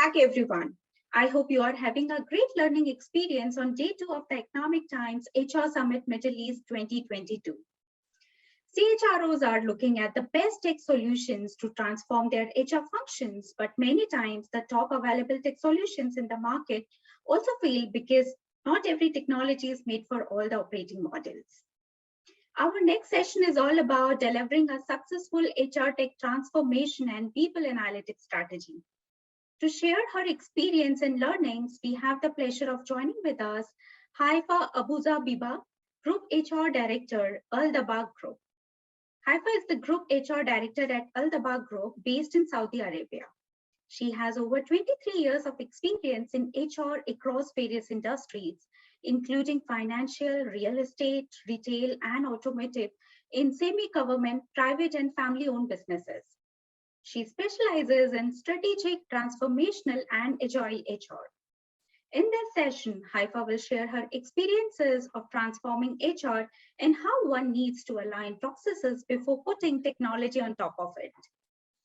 back, everyone. I hope you are having a great learning experience on day 2 of the Economic Times HR Summit Middle East 2022. CHROs are looking at the best tech solutions to transform their HR functions, but many times the top available tech solutions in the market also fail because not every technology is made for all the operating models. Our next session is all about delivering a successful HR tech transformation and people analytics strategy. To share her experience and learnings, we have the pleasure of joining with us Hayfa Abuzabibah, Group HR Director, Al-Dabbagh Group. Hayfa is the Group HR Director at Al-Dabbagh Group based in Saudi Arabia. She has over 23 years of experience in HR across various industries, including financial, real estate, retail, and automotive in semi-government, private, and family-owned businesses. She specializes in strategic, transformational, and agile HR. In this session, Hayfa will share her experiences of transforming HR and how one needs to align processes before putting technology on top of it.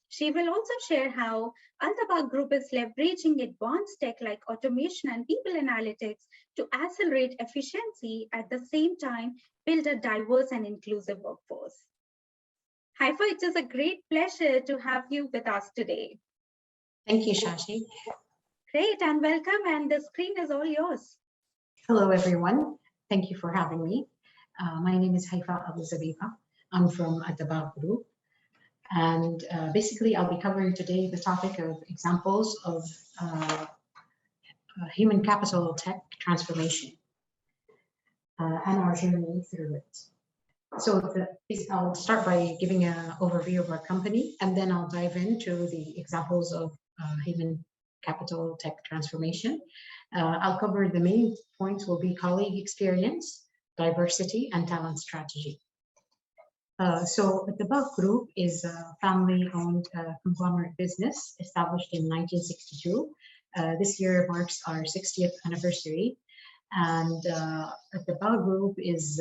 She will also share how Al-Dabbagh Group is leveraging advanced tech like automation and people analytics to accelerate efficiency, at the same time build a diverse and inclusive workforce. Hayfa, it is a great pleasure to have you with us today. Thank you, Shashi. Great, and welcome, and the screen is all yours. Hello, everyone. Thank you for having me. My name is Hayfa Abuzabibah. I'm from Al-Dabbagh Group. And basically, I'll be covering today the topic of examples of human capital tech transformation and our journey through it. So I'll start by giving an overview of our company, and then I'll dive into the examples of human capital tech transformation. I'll cover the main points will be colleague experience, diversity, and talent strategy. So Al-Dabbagh Group is a family-owned conglomerate business established in 1962. This year marks our 60th anniversary. And Al-Dabbagh Group is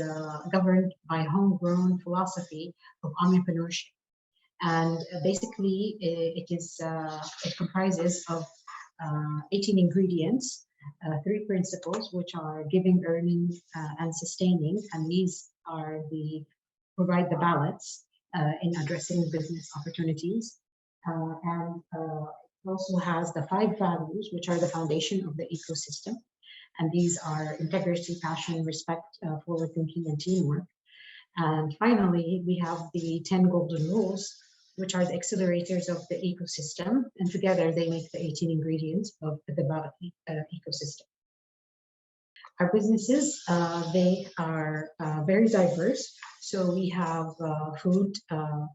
governed by a homegrown philosophy of entrepreneurship. And basically, it comprises of 18 ingredients, 3 principles, which are giving, earning, and sustaining. And these provide the balance in addressing business opportunities. And it also has the 5 values, which are the foundation of the ecosystem. And these are integrity, passion, respect, forward thinking, and teamwork. And finally, we have the 10 golden rules, which are the accelerators of the ecosystem. And together they make the 18 ingredients of the Dabbagh ecosystem. Our businesses, they are very diverse. So we have food,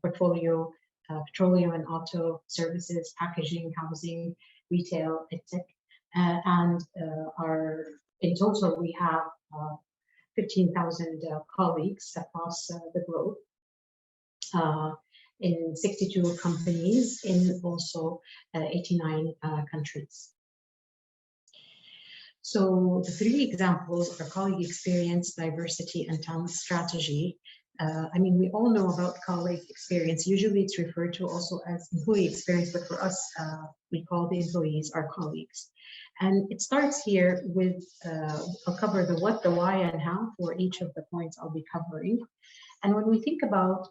portfolio, petroleum and auto services, packaging, housing, retail, etc. And in total, we have 15,000 colleagues across the globe in 62 companies in also 89 countries. So the 3 examples are colleague experience, diversity, and talent strategy. I mean, we all know about colleague experience. Usually it's referred to also as employee experience, but for us, we call the employees our colleagues. And it starts here with, I'll cover the what, the why, and how for each of the points I'll be covering. And when we think about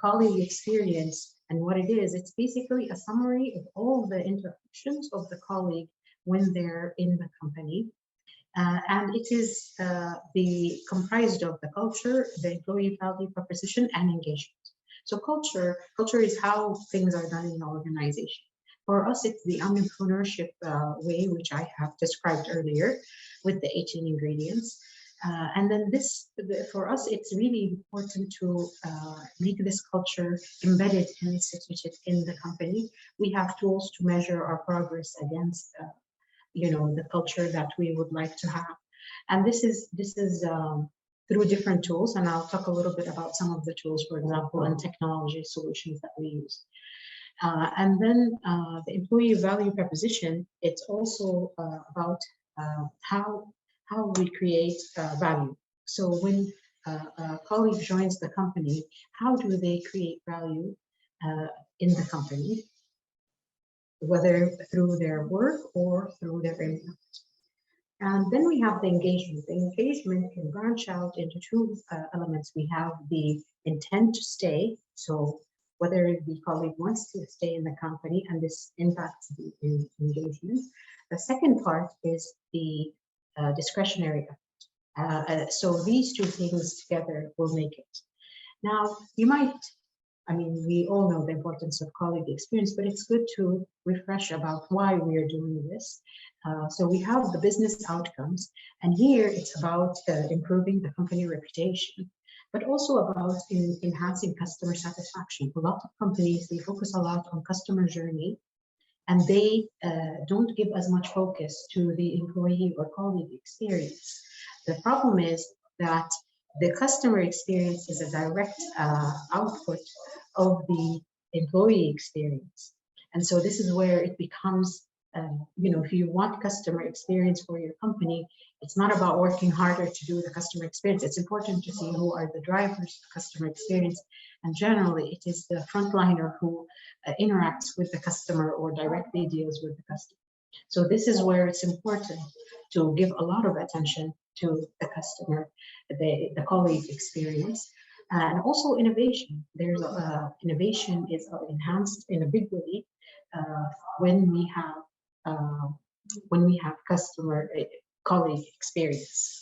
colleague experience and what it is, it's basically a summary of all the interactions of the colleague when they're in the company. And it is comprised of the culture, the employee value proposition, and engagement. So culture is how things are done in the organization. For us, it's the entrepreneurship way, which I have described earlier with the 18 ingredients. And then for us, it's really important to make this culture embedded and instituted in the company. We have tools to measure our progress against the culture that we would like to have. And this is through different tools. And I'll talk a little bit about some of the tools, for example, and technology solutions that we use. And then the employee value proposition, it's also about how we create value. So when a colleague joins the company, how do they create value in the company? whether through their work or through their impact. And then we have the engagement. The engagement can branch out into two elements. We have the intent to stay. So whether the colleague wants to stay in the company, and this impacts the engagement. The second part is the discretionary effort. So these two things together will make it. Now, you might, we all know the importance of colleague experience, but it's good to refresh about why we are doing this. So we have the business outcomes, and here it's about improving the company reputation, but also about enhancing customer satisfaction. A lot of companies, they focus a lot on customer journey, and they don't give as much focus to the employee or colleague experience. The problem is that the customer experience is a direct output of the employee experience. And so this is where it becomes, if you want customer experience for your company, it's not about working harder to do the customer experience. It's important to see who are the drivers of customer experience. And generally, it is the frontliner who interacts with the customer or directly deals with the customer. So this is where it's important to give a lot of attention to the customer, the colleague experience, and also innovation. There's innovation is enhanced in a big way when we have customer colleague experience.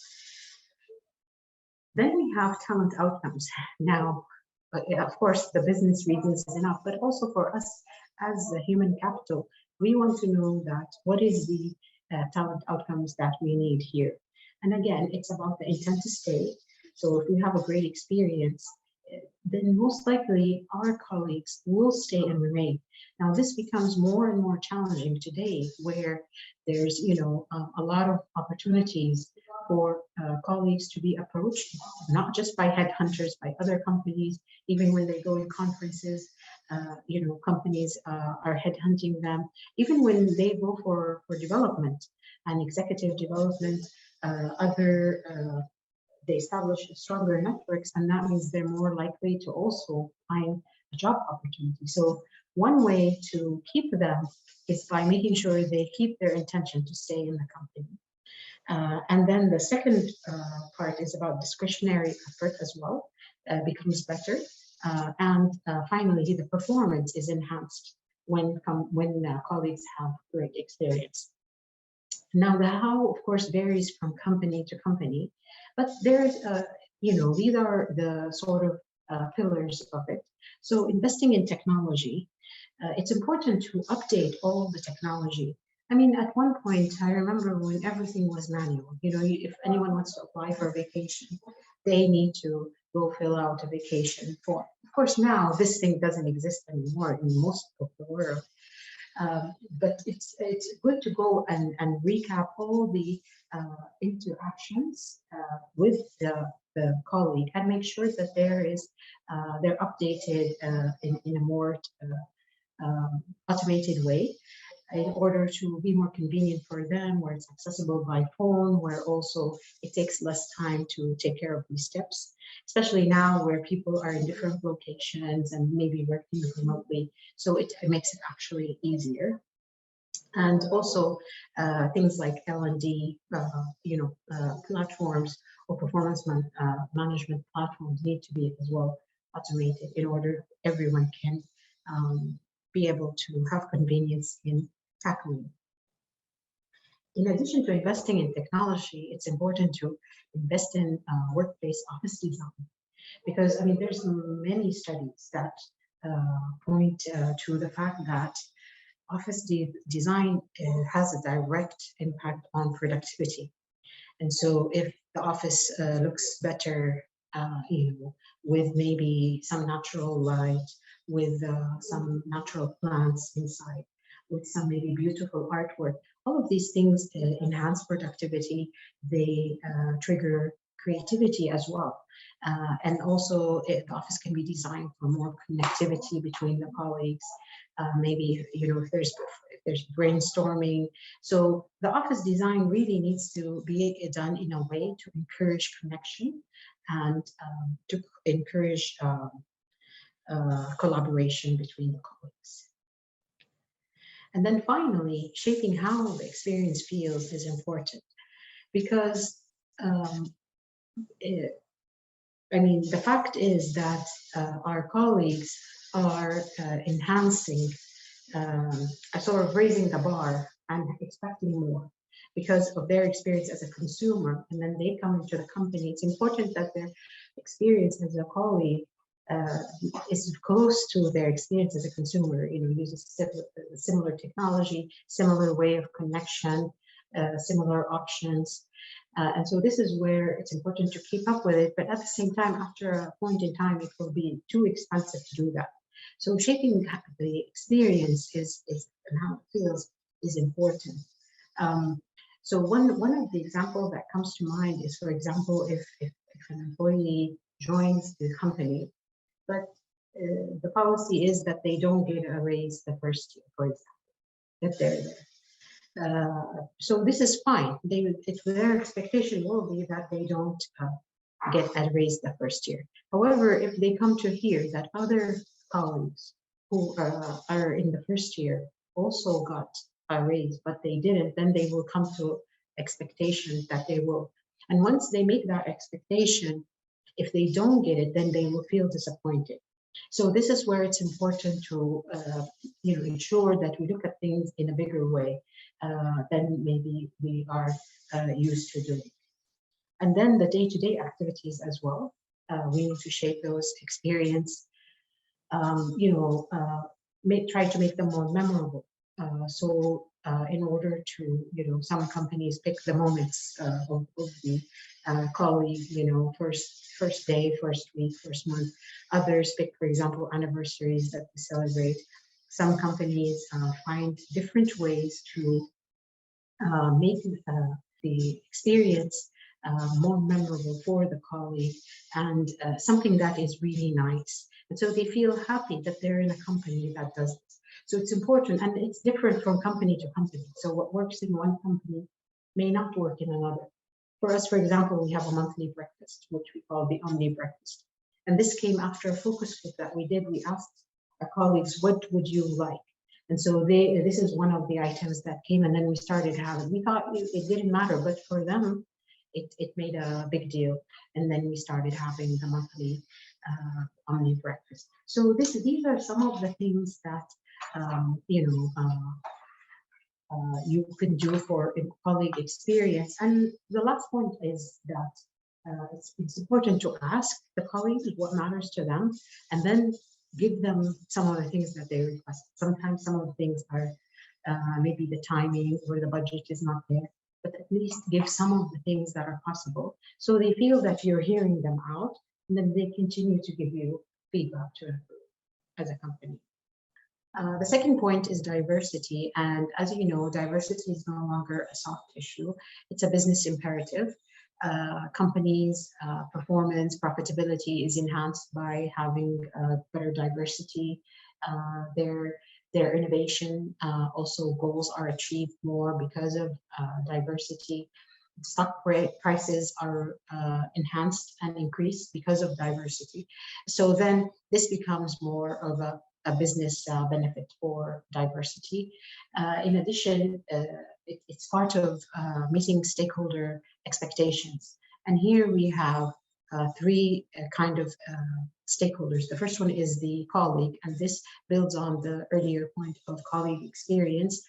Then we have talent outcomes. Now, of course, the business reasons is enough, but also for us as a human capital, we want to know that what is the talent outcomes that we need here. And again, it's about the intent to stay. So if we have a great experience, then most likely our colleagues will stay and remain. Now, this becomes more and more challenging today, where there's a lot of opportunities for colleagues to be approached, not just by headhunters, by other companies. Even when they go in conferences, companies are headhunting them. Even when they go for development and executive development, they establish stronger networks, and that means they're more likely to also find a job opportunity. So one way to keep them is by making sure they keep their intention to stay in the company. And then the second part is about discretionary effort as well, becomes better. And finally, the performance is enhanced when colleagues have great experience. Now, the how, of course, varies from company to company, but there's, these are the sort of pillars of it. So investing in technology, it's important to update all the technology. At one point, I remember when everything was manual. If anyone wants to apply for a vacation, they need to go fill out a vacation form. Of course, now this thing doesn't exist anymore in most of the world. But it's good to go and recap all the interactions with the colleague and make sure that they're updated in a more automated way, in order to be more convenient for them, where it's accessible by phone, where also it takes less time to take care of these steps, especially now where people are in different locations and maybe working remotely. So it makes it actually easier. And also things like L&D, platforms or performance management platforms need to be as well automated in order everyone can be able to have convenience in tackling. In addition to investing in technology, it's important to invest in workplace office design, because there's many studies that point to the fact that office design has a direct impact on productivity. And so if the office looks better, with maybe some natural light, with some natural plants inside, with some maybe beautiful artwork, all of these things enhance productivity. They trigger creativity as well. And also the office can be designed for more connectivity between the colleagues. Maybe, if there's brainstorming. So the office design really needs to be done in a way to encourage connection and to encourage collaboration between the colleagues. And then finally, shaping how the experience feels is important because the fact is that our colleagues are enhancing, sort of raising the bar and expecting more because of their experience as a consumer. And then they come into the company. It's important that their experience as a colleague is close to their experience as a consumer, uses similar technology, similar way of connection, similar options. And so this is where it's important to keep up with it, but at the same time, after a point in time, it will be too expensive to do that. So shaping the experience is and how it feels is important. So one of the examples that comes to mind is, for example, if an employee joins the company, but the policy is that they don't get a raise the first year, for example, if they're there. So this is fine. Their expectation will be that they don't get a raise the first year. However, if they come to hear that other colleagues who are in the first year also got a raise, but they didn't, then they will come to expectation that they will. And once they make that expectation, if they don't get it, then they will feel disappointed. So this is where it's important to ensure that we look at things in a bigger way than maybe we are used to doing. And then the day-to-day activities as well. We need to shape those experience, try to make them more memorable. So in order to, some companies pick the moments of the colleague, first day, first week, first month. Others pick, for example, anniversaries that we celebrate. Some companies find different ways to make the experience more memorable for the colleague and something that is really nice. And so they feel happy that they're in a company that does this. So it's important, and it's different from company to company. So what works in one company may not work in another. For us, for example, we have a monthly breakfast, which we call the Omni Breakfast. And this came after a focus group that we did. We asked our colleagues, what would you like? And so this is one of the items that came, and then we started having, we thought it didn't matter, but for them, it made a big deal. And then we started having the monthly Omni Breakfast. So these are some of the things that, you can do for a colleague experience. And the last point is that it's important to ask the colleagues what matters to them, and then give them some of the things that they request. Sometimes some of the things are maybe the timing or the budget is not there, but at least give some of the things that are possible so they feel that you're hearing them out, and then they continue to give you feedback to improve as a company. The second point is diversity. And as you know, diversity is no longer a soft issue. It's a business imperative. Companies' performance, profitability is enhanced by having better diversity. Their innovation also goals are achieved more because of diversity. Stock prices are enhanced and increased because of diversity. So then this becomes more of a business benefit for diversity. In addition, it's part of meeting stakeholder expectations. And here we have three kind of stakeholders. The first one is the colleague, and this builds on the earlier point of colleague experience.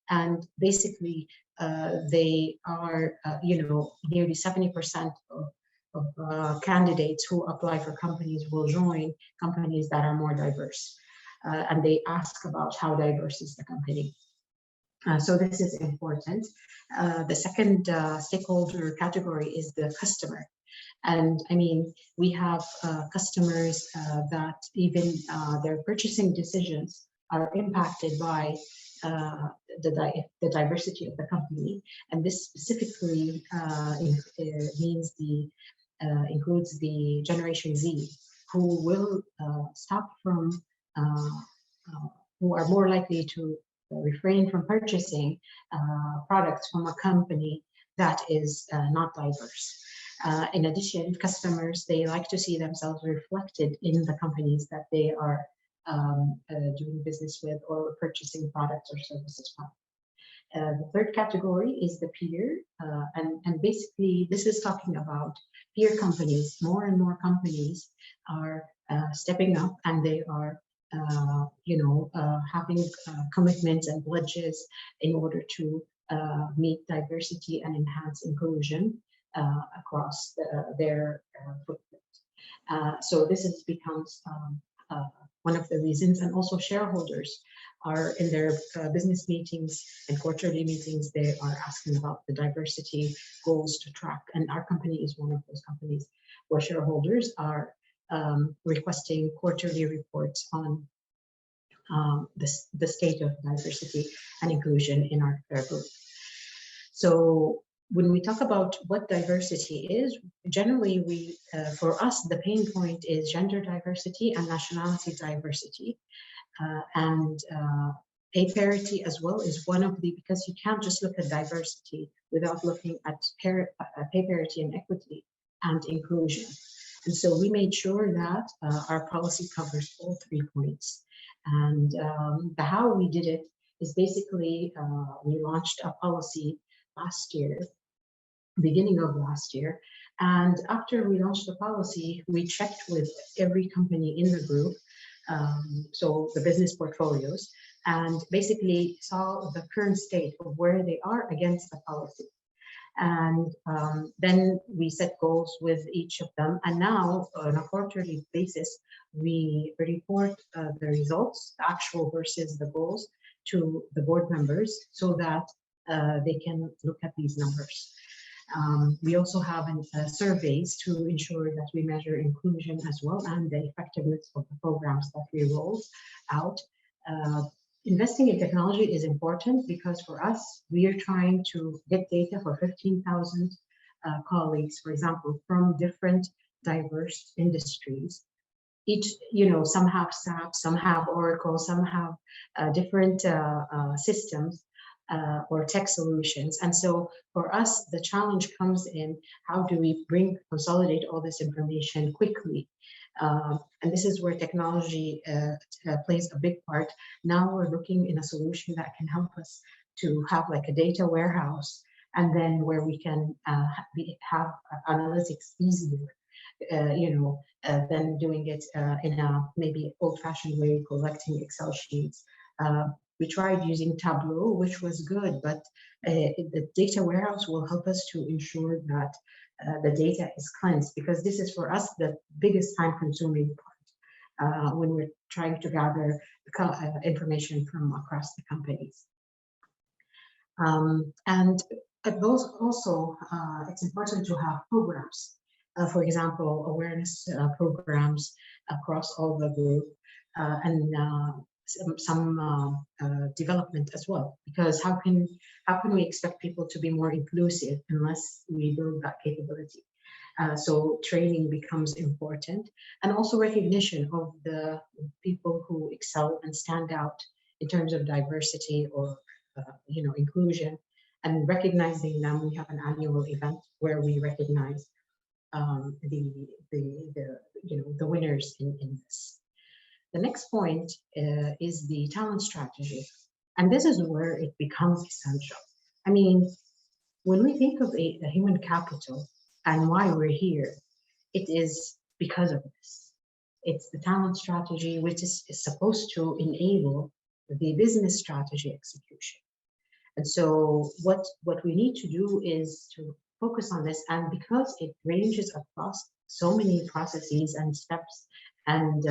And basically, they are, nearly 70% of candidates who apply for companies will join companies that are more diverse. And they ask about how diverse is the company. So this is important. The second stakeholder category is the customer. And I mean, we have customers that even their purchasing decisions are impacted by the diversity of the company. And this specifically includes the Generation Z, who will stop from who are more likely to refrain from purchasing products from a company that is not diverse. In addition, customers, they like to see themselves reflected in the companies that they are doing business with or purchasing products or services from. The third category is the peer, and basically this is talking about peer companies. More and more companies are stepping up, and they are having commitments and pledges in order to meet diversity and enhance inclusion across their footprint. So this becomes one of the reasons, and also shareholders are in their business meetings and quarterly meetings, they are asking about the diversity goals to track. And our company is one of those companies where shareholders are requesting quarterly reports on the state of diversity and inclusion in our group. So when we talk about what diversity is, generally for us, the pain point is gender diversity and nationality diversity. And pay parity as well is one of the, because you can't just look at diversity without looking at pay parity and equity and inclusion. And so we made sure that our policy covers all 3 points. And the how we did it is basically we launched a policy last year, beginning of last year. And after we launched the policy, we checked with every company in the group, so the business portfolios, and basically saw the current state of where they are against the policy. And then we set goals with each of them. And now on a quarterly basis, we report the results, the actual versus the goals, to the board members so that they can look at these numbers. We also have surveys to ensure that we measure inclusion as well and the effectiveness of the programs that we roll out. Investing in technology is important because for us, we are trying to get data for 15,000 colleagues, for example, from different diverse industries. Each, some have SAP, some have Oracle, some have different systems or tech solutions. And so for us, the challenge comes in how do we consolidate all this information quickly? And this is where technology plays a big part. Now we're looking in a solution that can help us to have like a data warehouse, and then where we can have analytics easier, than doing it in a maybe old-fashioned way, collecting Excel sheets. We tried using Tableau, which was good, but the data warehouse will help us to ensure that the data is cleansed, because this is for us the biggest time-consuming part when we're trying to gather information from across the companies. And those also, it's important to have programs. For example, awareness programs across all the group, and some development as well, because how can we expect people to be more inclusive unless we build that capability? So training becomes important, and also recognition of the people who excel and stand out in terms of diversity or inclusion, and recognizing them. We have an annual event where we recognize the winners in this. The next point is the talent strategy. And this is where it becomes essential. I mean, when we think of a human capital and why we're here, it is because of this. It's the talent strategy, which is supposed to enable the business strategy execution. And so what we need to do is to focus on this. And because it ranges across so many processes and steps and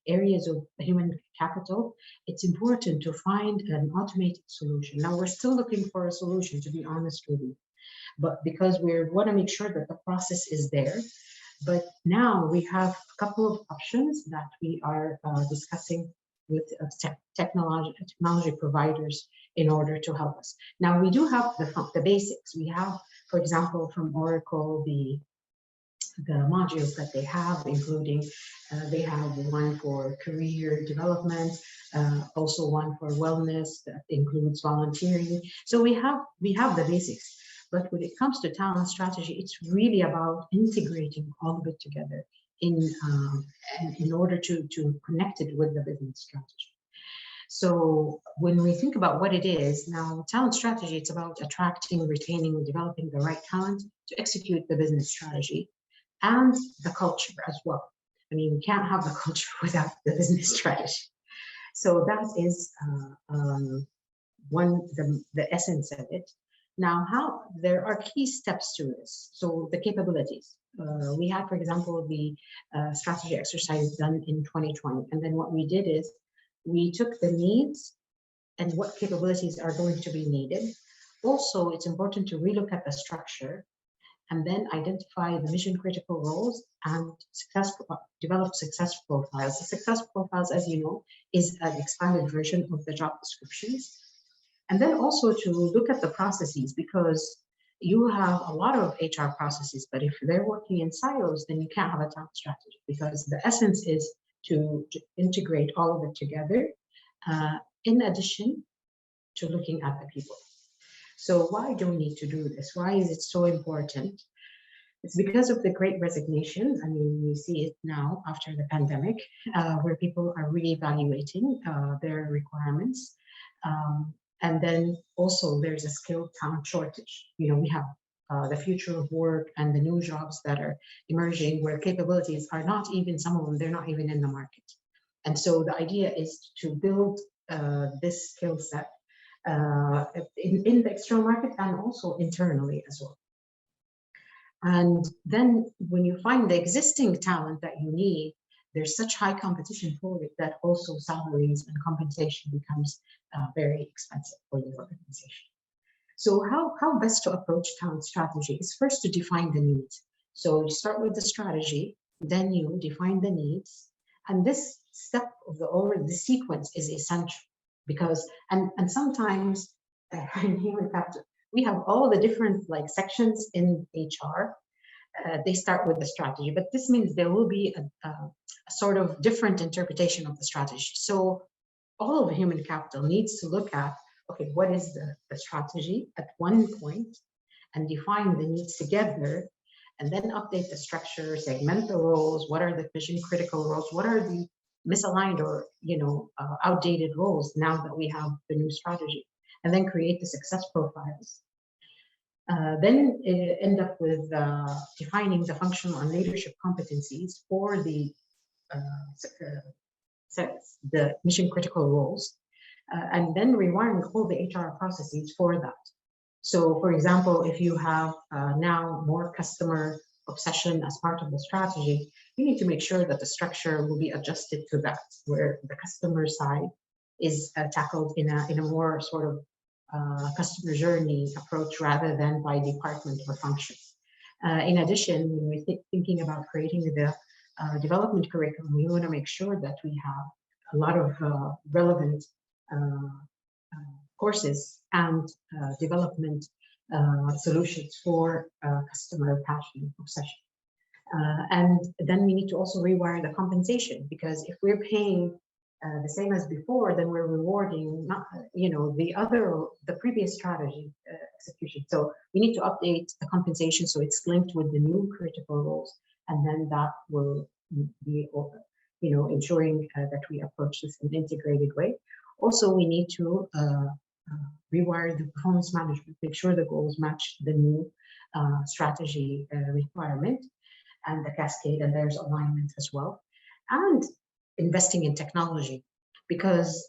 areas of human capital, it's important to find an automated solution. Now, we're still looking for a solution, to be honest with you, but because we want to make sure that the process is there. But now we have a couple of options that we are discussing with technology providers in order to help us. Now, we do have the basics. We have, for example, from Oracle, the modules that they have, including they have one for career development, also one for wellness that includes volunteering. So we have the basics, but when it comes to talent strategy, it's really about integrating all of it together in order to connect it with the business strategy. So when we think about what it is, now talent strategy, it's about attracting, retaining, and developing the right talent to execute the business strategy and the culture as well. I mean, we can't have the culture without the business strategy. So that is the essence of it. Now, how there are key steps to this. So the capabilities. We had, for example, the strategy exercise done in 2020. And then what we did is we took the needs and what capabilities are going to be needed. Also, it's important to relook at the structure and then identify the mission critical roles and develop success profiles. The success profiles, as you know, is an expanded version of the job descriptions. And then also to look at the processes, because you have a lot of HR processes, but if they're working in silos, then you can't have a talent strategy, because the essence is to integrate all of it together, in addition to looking at the people. So why do we need to do this? Why is it so important? It's because of the Great Resignation. I mean, we see it now after the pandemic, where people are reevaluating their requirements. And then also there's a skilled talent shortage. You know, we have the future of work and the new jobs that are emerging where capabilities are not even, some of them, they're not even in the market. And so the idea is to build this skill set in the external market and also internally as well. And then when you find the existing talent that you need, there's such high competition for it that also salaries and compensation becomes very expensive for the organization. So how best to approach talent strategy is first to define the needs. So you start with the strategy, then you define the needs. And this step of the sequence is essential because, and sometimes in human capital, we have all the different like sections in HR. They start with the strategy, but this means there will be a sort of different interpretation of the strategy. So all of human capital needs to look at, okay, what is the strategy at one point and define the needs together, and then update the structure, segment the roles, what are the mission critical roles, what are the misaligned or outdated roles now that we have the new strategy, and then create the success profiles. Then end up with defining the functional and leadership competencies for the mission critical roles, and then rewiring all the HR processes for that. So for example, if you have now more customer obsession as part of the strategy, you need to make sure that the structure will be adjusted to that, where the customer side is tackled in a more sort of customer journey approach rather than by department or function. In addition, when we're thinking about creating the development curriculum, we want to make sure that we have a lot of relevant courses and development solutions for customer passion obsession. And then we need to also rewire the compensation, because if we're paying the same as before, then we're rewarding not, the previous strategy execution. So we need to update the compensation so it's linked with the new critical roles, and then that will be, ensuring that we approach this in an integrated way. Also, we need to rewire the performance management, make sure the goals match the new strategy requirement and the cascade, and there's alignment as well. And investing in technology, because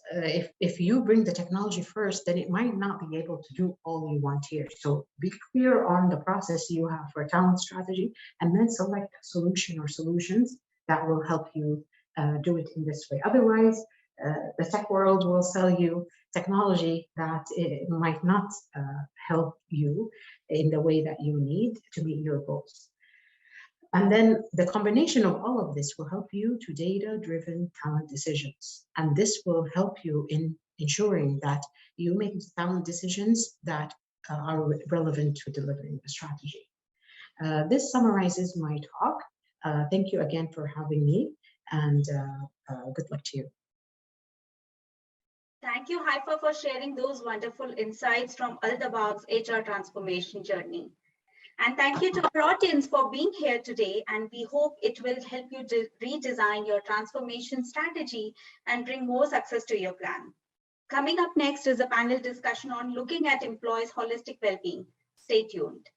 if you bring the technology first, then it might not be able to do all you want here. So be clear on the process you have for talent strategy, and then select a solution or solutions that will help you do it in this way. Otherwise, the tech world will sell you technology that it might not help you in the way that you need to meet your goals. And then the combination of all of this will help you to data-driven talent decisions. And this will help you in ensuring that you make talent decisions that are relevant to delivering the strategy. This summarizes my talk. Thank you again for having me, and good luck to you. Thank you, Hayfa, for sharing those wonderful insights from Al-Dabbagh's HR transformation journey. And thank you to our audience for being here today. And we hope it will help you to redesign your transformation strategy and bring more success to your plan. Coming up next is a panel discussion on looking at employees' holistic well-being. Stay tuned.